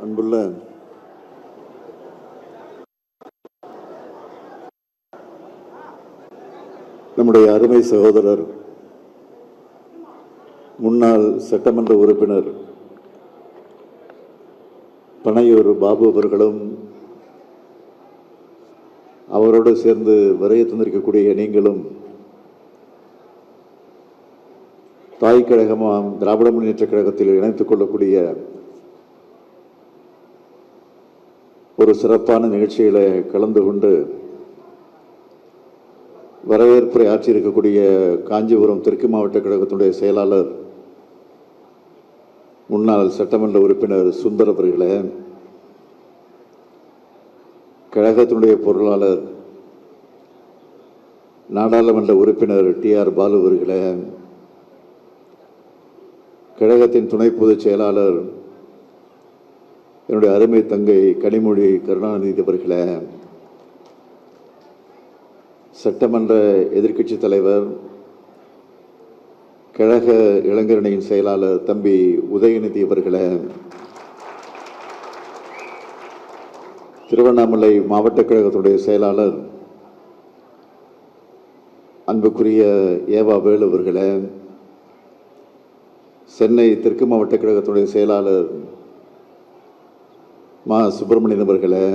அன்புள்ள நம்முடைய அருமை சகோதரர் முன்னாள் சட்டமன்ற உறுப்பினர் பனையூர் பாபு அவர்களும் அவரோடு சேர்ந்து வருகை தந்திருக்கக்கூடிய நீங்களும் தாய் கழகமாம் திராவிட முன்னேற்ற கழகத்தில் இணைத்துக் கொள்ளக்கூடிய ஒரு சிறப்பான நிகழ்ச்சியில் கலந்து கொண்டு வரவேற்புரை ஆற்றியிருக்கக்கூடிய காஞ்சிபுரம் தெற்கு மாவட்ட கழகத்தினுடைய செயலாளர் முன்னாள் சட்டமன்ற உறுப்பினர் சுந்தர் அவர்களே, கழகத்தினுடைய பொருளாளர் நாடாளுமன்ற உறுப்பினர் TR பாலு அவர்களே, கழகத்தின் துணை பொதுச் செயலாளர் என்னுடைய அருமை தங்கை கனிமொழி கருணாநிதி அவர்களே, சட்டமன்ற எதிர்க்கட்சி தலைவர் கழக இளைஞரணியின் செயலாளர் தம்பி உதயநிதி அவர்களே, திருவண்ணாமலை மாவட்ட கழகத்துடைய செயலாளர் அன்புக்குரிய ஏவா வேலு அவர்களே, சென்னை தெற்கு மாவட்ட கழகத்துடைய செயலாளர் மா சுப்பிரமணியன் அவர்களே,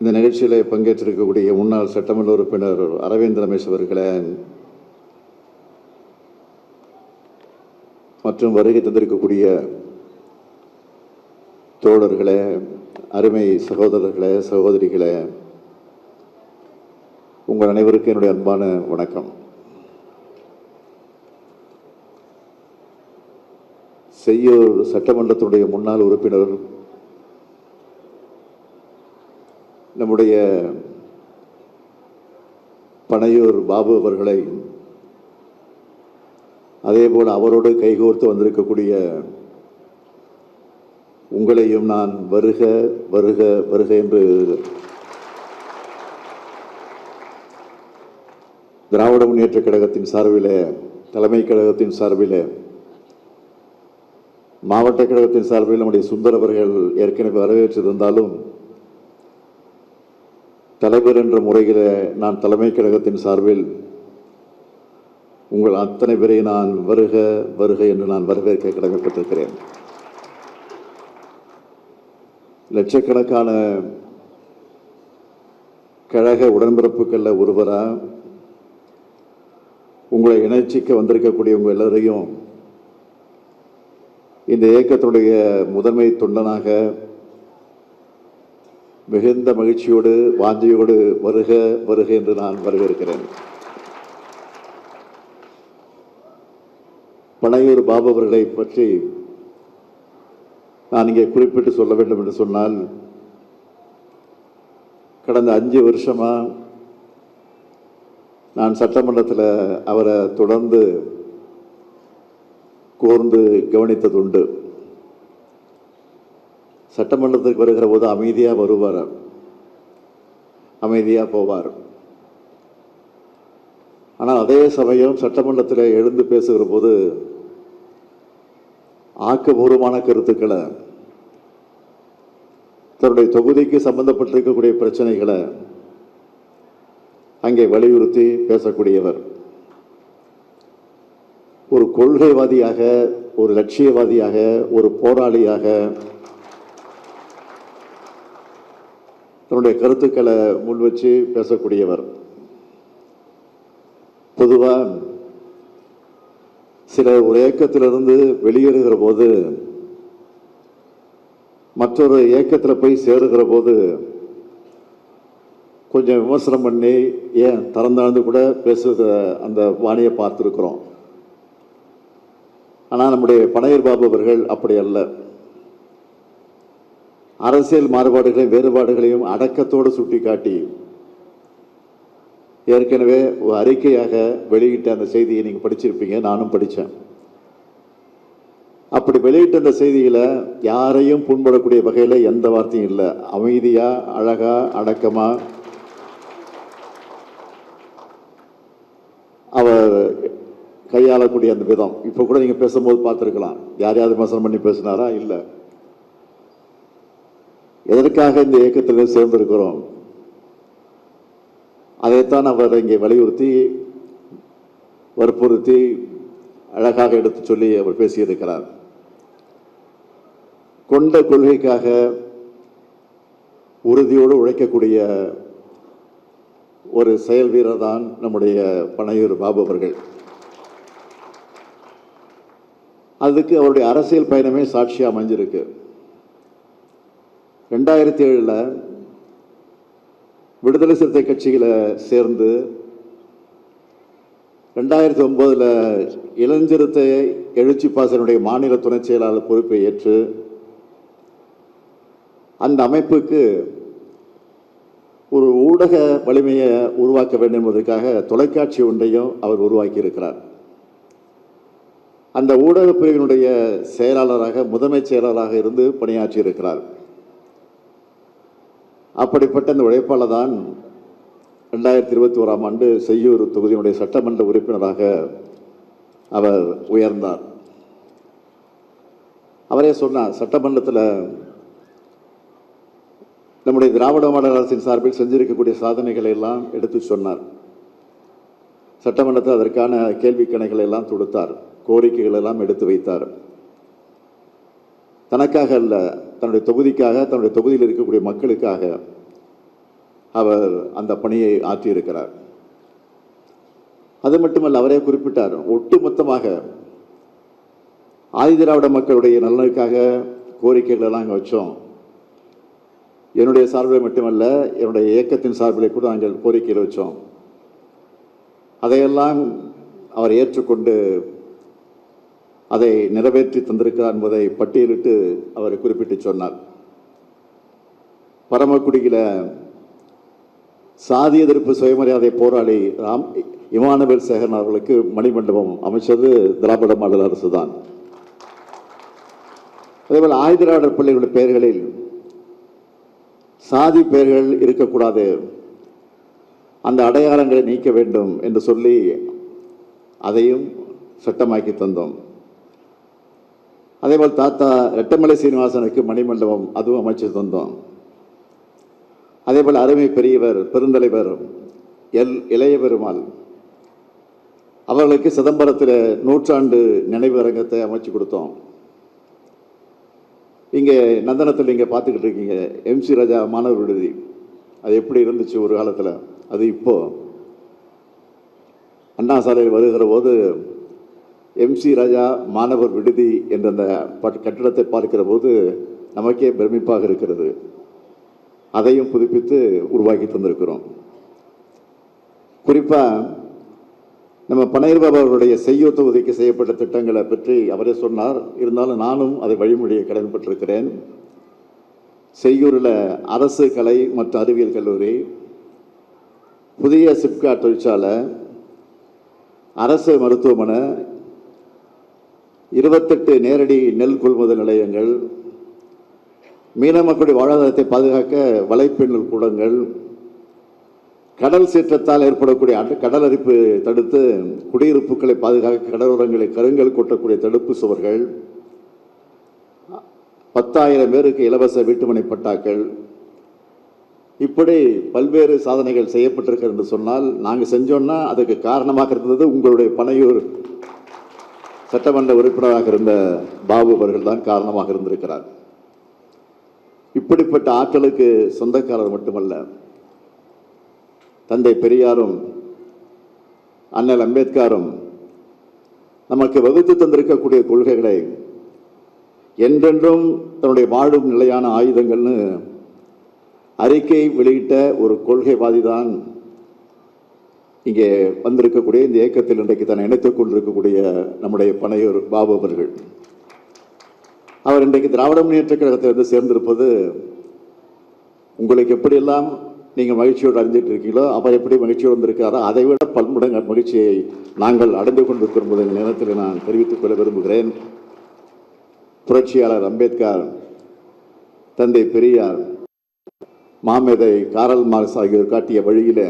இந்த நிகழ்ச்சியில் பங்கேற்றிருக்கக்கூடிய முன்னாள் சட்டமன்ற உறுப்பினர் அரவிந்த் ரமேஷ் அவர்களே மற்றும் வருகை தந்திருக்கக்கூடிய தோழர்களே, அருமை சகோதரர்களே, சகோதரிகளே, உங்கள் அனைவருக்கும் என்னுடைய அன்பான வணக்கம். செய்யூர் சட்டமன்றத்துடைய முன்னாள் உறுப்பினர் நம்முடைய பனையூர் பாபு அவர்களை, அதேபோல் அவரோடு கைகோர்த்து வந்திருக்கக்கூடிய உங்களையும் நான் வருக வருக வருக என்று திராவிட முன்னேற்ற கழகத்தின் சார்பில், தலைமை கழகத்தின் சார்பில், மாவட்ட கழகத்தின் சார்பில் நம்முடைய சுந்தர் அவர்கள் ஏற்கனவே வரவேற்றிருந்தாலும் தலைவர் என்ற முறையில் நான் தலைமை கழகத்தின் சார்பில் உங்கள் அத்தனை பேரை நான் வருக வருக என்று நான் வரவேற்க கடமைப்பட்டிருக்கிறேன். லட்சக்கணக்கான கழக உடன்பிறப்புகளில் ஒருவராக உங்களை இணைச்சிக்க வந்திருக்கக்கூடிய உங்கள் எல்லோரையும் இந்த இயக்கத்துடைய முதன்மை தொண்டனாக மிகுந்த மகிழ்ச்சியோடு வாஞ்சையோடு வருக வருக என்று நான் வரவேற்கிறேன். பனையூர் பாபு அவர்களை பற்றி நான் இங்கே குறிப்பிட்டு சொல்ல வேண்டும் என்று சொன்னால், கடந்த 5 வருஷமா நான் சட்டமன்றத்தில் அவரை தொடர்ந்து கூர்ந்து கவனித்ததுண்டு. சட்டமன்றத்துக்கு வருகிற போது அமைதியாக வருவார், அமைதியாக போவார். ஆனால் அதே சமயம் சட்டமன்றத்தில் எழுந்து பேசுகிற போது ஆக்கபூர்வமான கருத்துக்களை, தன்னுடைய தொகுதிக்கு சம்பந்தப்பட்டிருக்கக்கூடிய பிரச்சனைகளை அங்கே வலியுறுத்தி பேசக்கூடியவர். ஒரு கொள்கைவாதியாக, ஒரு லட்சியவாதியாக, ஒரு போராளியாக தன்னுடைய கருத்துக்களை முன்வச்சு பேசக்கூடியவர். பொதுவாக சில ஒரு இயக்கத்திலிருந்து வெளியேறுகிற போது மற்றொரு இயக்கத்தில் போய் சேருகிற போது கொஞ்சம் விமர்சனம் பண்ணி ஏன் திறந்தாழ்ந்து கூட பேசுகிற அந்த வாணியை பார்த்துருக்குறோம். ஆனால் நம்முடைய பனையூர் பாபு அவர்கள் அப்படி அல்ல. அரசியல் மாறுபாடுகளையும் வேறுபாடுகளையும் அடக்கத்தோடு சுட்டிக்காட்டி ஏற்கனவே ஒரு அறிக்கையாக வெளியிட்ட அந்த செய்தியை நீங்கள் படிச்சிருப்பீங்க, நானும் படித்தேன். அப்படி வெளியிட்ட அந்த செய்தியில் யாரையும் புண்படக்கூடிய வகையில் எந்த வார்த்தையும் இல்லை. அமைதியாக, அழகாக, அடக்கமாக அவர் கையாளக்கூடிய அந்த விதம் இப்போ கூட நீங்கள் பேசும்போது பார்த்துருக்கலாம். யாரையாவது விமர்சனம் பண்ணி பேசினாரா? இல்லை. எதற்காக இந்த இயக்கத்தில் சேர்ந்திருக்கிறோம் அதைத்தான் அவர் இங்கே வலியுறுத்தி வற்புறுத்தி அழகாக எடுத்து சொல்லி அவர் பேசியிருக்கிறார். கொண்ட கொள்கைக்காக உறுதியோடு உழைக்கக்கூடிய ஒரு செயல் வீரர் தான் நம்முடைய பனையூர் பாபு அவர்கள். அதுக்கு அவருடைய அரசியல் பயணமே சாட்சியாக அமைஞ்சிருக்கு. 2007 விடுதலை சிறுத்தை கட்சியில் சேர்ந்து 2009 இளஞ்சிறுத்தை எழுச்சி பாசனுடைய மாநில துணை செயலாளர் பொறுப்பை ஏற்று அந்த அமைப்புக்கு ஒரு ஊடக வலிமையை உருவாக்க வேண்டும் என்பதற்காக தொலைக்காட்சி ஒன்றையும் அவர் உருவாக்கி இருக்கிறார். அந்த ஊடக பிரிவினுடைய செயலாளராக முதன்மை செயலாளராக இருந்து பணியாற்றி இருக்கிறார். அப்படிப்பட்ட அந்த உழைப்பாளர் தான் 2021ஆம் ஆண்டு செய்யூர் தொகுதியினுடைய சட்டமன்ற உறுப்பினராக அவர் உயர்ந்தார். அவரே சொன்னார், சட்டமன்றத்தில் நம்முடைய திராவிட மாடல் அரசின் சார்பில் செஞ்சிருக்கக்கூடிய சாதனைகளை எல்லாம் எடுத்து சொன்னார். சட்டமன்றத்தில் அதற்கான கேள்வி கணைகளை எல்லாம் தொடுத்தார், கோரிக்கைகள் எல்லாம் எடுத்து வைத்தார். தனக்காக அல்ல, தன்னுடைய தொகுதிக்காக, தன்னுடைய தொகுதியில் இருக்கக்கூடிய மக்களுக்காக அவர் அந்த பணியை ஆற்றியிருக்கிறார். அது மட்டுமல்ல, அவரே குறிப்பிட்டார், ஒட்டுமொத்தமாக ஆதிதிராவிட மக்களுடைய நலனுக்காக கோரிக்கைகள் எல்லாம் அங்கே வச்சோம். என்னுடைய சார்பில் மட்டுமல்ல, என்னுடைய இயக்கத்தின் சார்பில் கூட நாங்கள் கோரிக்கைகள் வச்சோம். அதையெல்லாம் அவர் ஏற்றுக்கொண்டு அதை நிறைவேற்றி தந்திருக்கிறார் என்பதை பட்டியலிட்டு அவர் குறிப்பிட்டு சொன்னார். பரமக்குடியில் சாதி எதிர்ப்பு சுயமரியாதை போராளி இமானுவேல் சேகரன் அவர்களுக்கு மணிமண்டபம் அமைச்சது திராவிட மாடல் அரசு தான். அதேபோல் ஆதிதிராவிடர் பிள்ளைகளுடைய பெயர்களில் சாதி பெயர்கள் இருக்கக்கூடாது, அந்த அடையாளங்களை நீக்க வேண்டும் என்று சொல்லி அதையும் சட்டமாக்கி தந்தோம். அதேபோல் தாத்தா ரெட்டமலை சீனிவாசனுக்கு மணிமண்டபம் அதுவும் அமைச்சு தந்தோம். அதேபோல் அருமை பெரியவர் பெருந்தலைவர் இளைய பெருமாள் அவர்களுக்கு சிதம்பரத்தில் 100ஆண்டு நினைவு அரங்கத்தை அமைச்சு கொடுத்தோம். இங்கே நந்தனத்தில் இங்கே பார்த்துக்கிட்டு இருக்கீங்க MC ராஜா மாணவர் விடுதி, அது எப்படி இருந்துச்சு ஒரு காலத்தில், அது இப்போ அண்ணா சாலையில் வருகிற போது MC ராஜா மாணவர் விடுதி என்ற அந்த கட்டிடத்தை பார்க்கிற போது நமக்கே பிரமிப்பாக இருக்கிறது. அதையும் புதுப்பித்து உருவாக்கி தந்திருக்கிறோம். குறிப்பாக நம்ம பனையூர் பாபு அவருடைய செய்யூர் தொகுதிக்கு செய்யப்பட்ட திட்டங்களை பற்றி அவரே சொன்னார். இருந்தாலும் நானும் அதை வழிமொழியை கடமைப்பட்டிருக்கிறேன். செய்யூரில் அரசு கலை மற்றும் அறிவியல் கல்லூரி, புதிய சிப்காட் தொழிற்சாலை, அரசு மருத்துவமனை, 28 நேரடி நெல் கொள்முதல் நிலையங்கள், மீன மக்களுடைய வாழ்வாதாரத்தை பாதுகாக்க வலைப்பின்னல் கூடங்கள், கடல் சீற்றத்தால் ஏற்படக்கூடிய கடல் அரிப்பு தடுத்து குடியிருப்புகளை பாதுகாக்க கடலோரங்களை கருங்கல் கொட்டக்கூடிய தடுப்பு சுவர்கள், 10,000 பேருக்கு இலவச வீட்டுமனை பட்டாக்கள், இப்படி பல்வேறு சாதனைகள் செய்யப்பட்டிருக்கிறது என்று சொன்னால், நாங்கள் செஞ்சோன்னா அதுக்கு காரணமாக இருந்தது உங்களுடைய பனையூர் சட்டமன்ற உறுப்பினராக இருந்த பாபு அவர்கள் தான் காரணமாக இருந்திருக்கிறார். இப்படிப்பட்ட ஆற்றலுக்கு சொந்தக்காரர் மட்டுமல்ல, தந்தை பெரியாரும் அண்ணல் அம்பேத்கரும் நமக்கு வகுத்து தந்திருக்கக்கூடிய கொள்கைகளை என்றென்றும் தன்னுடைய வாழும் நிலையான ஆயுதங்கள்னு அறிக்கை வெளியிட்ட ஒரு கொள்கைவாதி தான் இங்கே வந்திருக்கக்கூடிய இந்த இயக்கத்தில் இன்றைக்கு தன்னை இணைத்துக் கொண்டிருக்கக்கூடிய நம்முடைய பனையூர் பாபு அவர்கள். அவர் இன்றைக்கு திராவிட முன்னேற்ற கழகத்தில் வந்து சேர்ந்திருப்பது உங்களுக்கு எப்படியெல்லாம் நீங்கள் மகிழ்ச்சியோடு அறிஞ்சிட்டு இருக்கீங்களோ அவர் எப்படி மகிழ்ச்சியோடு வந்திருக்கிறாரோ அதை விட பன்மடங்கு மகிழ்ச்சியை நாங்கள் அடைந்து கொண்டிருக்கிறோம் என்பதை இந்த நேரத்தில் நான் தெரிவித்துக் கொள்ள விரும்புகிறேன். புரட்சியாளர் அம்பேத்கர், தந்தை பெரியார், மாமேதை காரல் மார்க்ஸ் ஆகியோர் காட்டிய வழியில்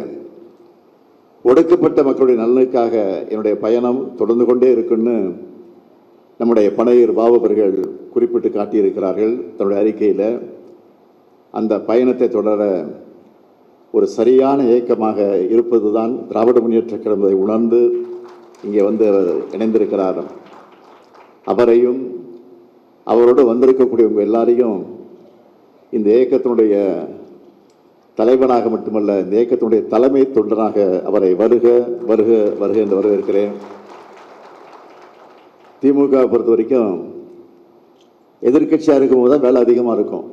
ஒடுக்கப்பட்ட மக்களுடைய நலனுக்காக என்னுடைய பயணம் தொடர்ந்து கொண்டே இருக்குன்னு நம்முடைய பனையூர் பாபு அவர்கள் குறிப்பிட்டு காட்டியிருக்கிறார்கள் தன்னுடைய அறிக்கையில். அந்த பயணத்தை தொடர ஒரு சரியான இயக்கமாக இருப்பது தான் திராவிட முன்னேற்றக் கழகத்தை உணர்ந்து இங்கே வந்து இணைந்திருக்கிறார். அவரையும் அவரோடு வந்திருக்கக்கூடியவங்க எல்லாரையும் இந்த இயக்கத்தினுடைய தலைவனாக மட்டுமல்ல, இந்த இயக்கத்தினுடைய தலைமை தொண்டனாக அவரை வருக வருக வருக என்று வரவேற்கிறேன். திமுக பொறுத்த வரைக்கும் எதிர்கட்சியாக இருக்கும்போது தான் வேலை அதிகமாக இருக்கும்.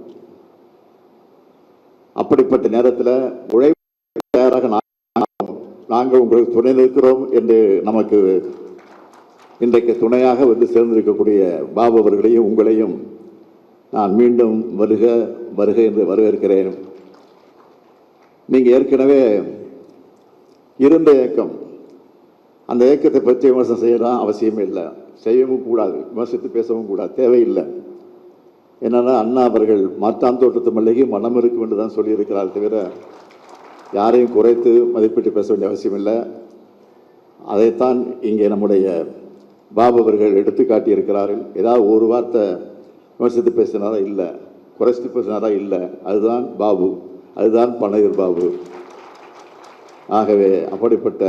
அப்படிப்பட்ட நேரத்தில் உழைப்பு தயாராக நாங்கள் உங்களுக்கு துணை நிற்கிறோம் என்று நமக்கு இன்றைக்கு துணையாக வந்து சேர்ந்திருக்கக்கூடிய பாபு அவர்களையும் உங்களையும் நான் மீண்டும் வருக வருக என்று வரவேற்கிறேன். நீங்கள் ஏற்கனவே இருந்த இயக்கம், அந்த இயக்கத்தை பற்றி விமர்சனம் செய்யலாம் அவசியமே இல்லை, செய்யவும் கூடாது, விமர்சித்து பேசவும் கூடாது, தேவையில்லை. என்னன்னா அண்ணா அவர்கள் மாற்றான் தோட்டத்து மல்லிகை மனம் இருக்கும் என்று தான் சொல்லியிருக்கிறார் தவிர யாரையும் குறைத்து மதிப்பிட்டு பேச வேண்டிய அவசியம் இல்லை. அதைத்தான் இங்கே நம்முடைய பாபு அவர்கள் எடுத்து காட்டியிருக்கிறார்கள். ஏதாவது ஒரு வார்த்தை விமர்சித்து பேசினாரா இல்லை, குறைச்சிட்டு பேசினாரா இல்லை, அதுதான் பாபு, அதுதான் பனையூர் பாபு. ஆகவே அப்படிப்பட்ட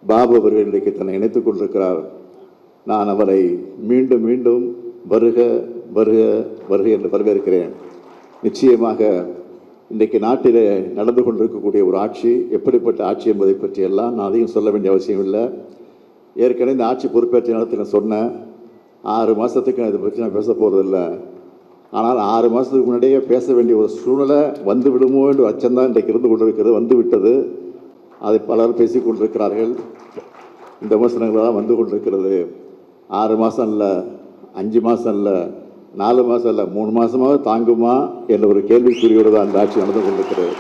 பாபு அவர்கள் இன்றைக்கு தன்னை இணைத்துக் கொண்டிருக்கிறார். நான் அவரை மீண்டும் மீண்டும் வருக வருக வருக என்று வரவேற்கிறேன். நிச்சயமாக இன்றைக்கு நாட்டிலே நடந்து கொண்டிருக்கக்கூடிய ஒரு ஆட்சி எப்படிப்பட்ட ஆட்சி என்பதை பற்றியெல்லாம் நான் அதையும் சொல்ல வேண்டிய அவசியம் இல்லை. ஏற்கனவே இந்த ஆட்சி பொறுப்பேற்ற நேரத்தில் நான் சொன்னேன், 6 மாதத்துக்கு இதை பற்றி நான் பேச போகிறதில்லை. ஆனால் 6 மாதத்துக்கு முன்னாடியே பேச வேண்டிய ஒரு சூழ்நிலை வந்து விடுமோ என்று அச்சம்தான் இன்றைக்கு இருந்து கொண்டிருக்கிறது, வந்து விட்டது. அதை பலர் பேசிக் கொண்டிருக்கிறார்கள். இந்த விமர்சனங்கள்லாம் வந்து கொண்டிருக்கிறது. 6 மாதம் இல்லை, 5 மாதம் இல்லை, 4 மாதம் இல்லை, 3 மாதமாக தாங்குமா என்ற ஒரு கேள்விக்குறியோடு தான் அந்த ஆட்சி நடந்து கொண்டிருக்கிறது.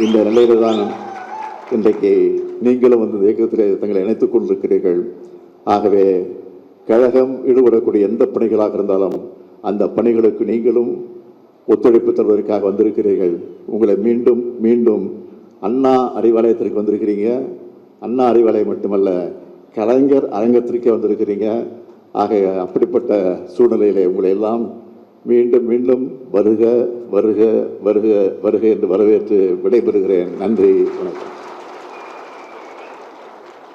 இந்த நிலையில் தான் இன்றைக்கு நீங்களும் வந்து இயக்கத்தில் தங்களை இணைத்துக் கொண்டிருக்கிறீர்கள். ஆகவே கழகம் ஈடுபடக்கூடிய எந்த பணிகளாக இருந்தாலும் அந்த பணிகளுக்கு நீங்களும் ஒத்துழைப்பு தருவதற்காக வந்திருக்கிறீர்கள். உங்களை மீண்டும் மீண்டும் அண்ணா அறிவாலயத்திற்கு வந்திருக்கிறீங்க. அண்ணா அறிவாலயம் மட்டுமல்ல, கலைஞர் அரங்கத்திற்கே வந்திருக்கிறீங்க. ஆக அப்படிப்பட்ட சூழ்நிலையிலே உங்களை எல்லாம் மீண்டும் மீண்டும் வருக வருக வருக வருக என்று வரவேற்று விடைபெறுகிறேன். நன்றி, வணக்கம்.